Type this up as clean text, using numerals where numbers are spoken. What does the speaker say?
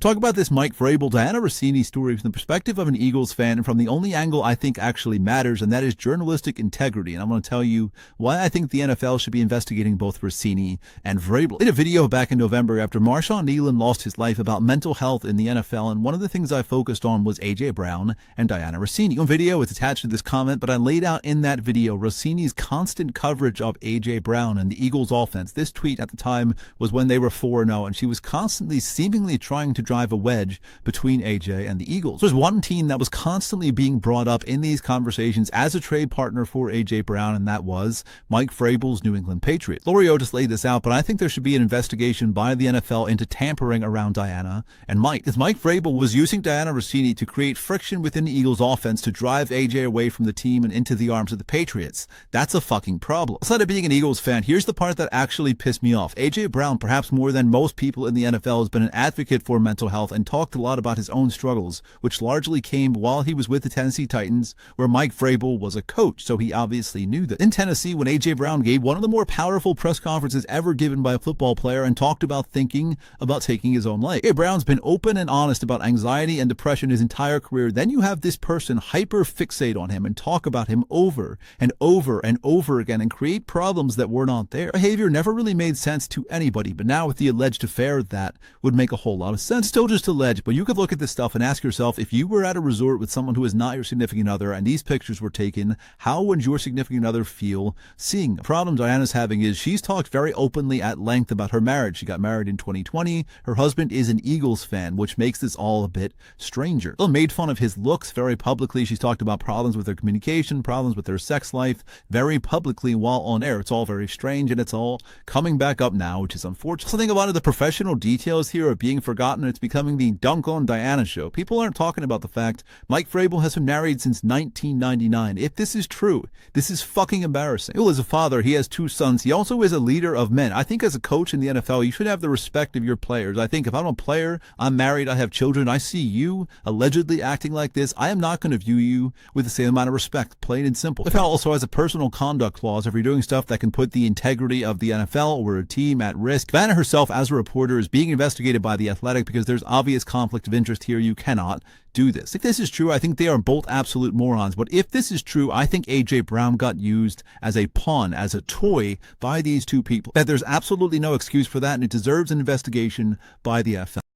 Talk about this Mike Vrabel, Dianna Russini story from the perspective of an Eagles fan and from the only angle I think actually matters, and that is journalistic integrity. And I'm going to tell you why I think the NFL should be investigating both Russini and Vrabel. In a video back in November after Marshawn Nealon lost his life about mental health in the NFL, and one of the things I focused on was A.J. Brown and Dianna Russini. On video, it's attached to this comment, but I laid out in that video Russini's constant coverage of A.J. Brown and the Eagles offense. This tweet at the time was when they were 4-0, and she was constantly seemingly trying to drive a wedge between AJ and the Eagles. There's one team that was constantly being brought up in these conversations as a trade partner for AJ Brown, and that was Mike Vrabel's New England Patriots. Laurie Otis laid this out, but I think there should be an investigation by the NFL into tampering around Dianna and Mike. Because Mike Vrabel was using Dianna Russini to create friction within the Eagles offense to drive AJ away from the team and into the arms of the Patriots. That's a fucking problem. Outside of being an Eagles fan, here's the part that actually pissed me off. AJ Brown, perhaps more than most people in the NFL, has been an advocate for mental health and talked a lot about his own struggles, which largely came while he was with the Tennessee Titans, where Mike Vrabel was a coach, so he obviously knew that. In Tennessee, when A.J. Brown gave one of the more powerful press conferences ever given by a football player and talked about thinking about taking his own life. A.J. Brown's been open and honest about anxiety and depression his entire career. Then you have this person hyper-fixate on him and talk about him over and over and over again and create problems that were not there. Behavior never really made sense to anybody, but now with the alleged affair, that would make a whole lot of sense. Still just alleged, but you could look at this stuff and ask yourself, if you were at a resort with someone who is not your significant other and these pictures were taken, how would your significant other feel seeing them? The problem Diana's having is she's talked very openly at length about her marriage. She got married in 2020. Her husband is an Eagles fan, which makes this all a bit stranger. Still made fun of his looks very publicly. She's talked about problems with their communication, problems with their sex life very publicly while on air. It's all very strange, and it's all coming back up now, which is unfortunate. I think a lot of the professional details here are being forgotten. It's becoming the Dunk on Dianna show. People aren't talking about the fact Mike Vrabel has been married since 1999. If this is true, this is fucking embarrassing. Well, as a father, he has 2 sons. He also is a leader of men. I think as a coach in the NFL, you should have the respect of your players. I think if I'm a player, I'm married, I have children, I see you allegedly acting like this, I am not going to view you with the same amount of respect, plain and simple. The NFL also has a personal conduct clause if you're doing stuff that can put the integrity of the NFL or a team at risk. Dianna herself, as a reporter, is being investigated by The Athletic because there's obvious conflict of interest here. You cannot do this. If this is true, I think they are both absolute morons. But if this is true, I think A.J. Brown got used as a pawn, as a toy by these two people. That there's absolutely no excuse for that, and it deserves an investigation by the NFL.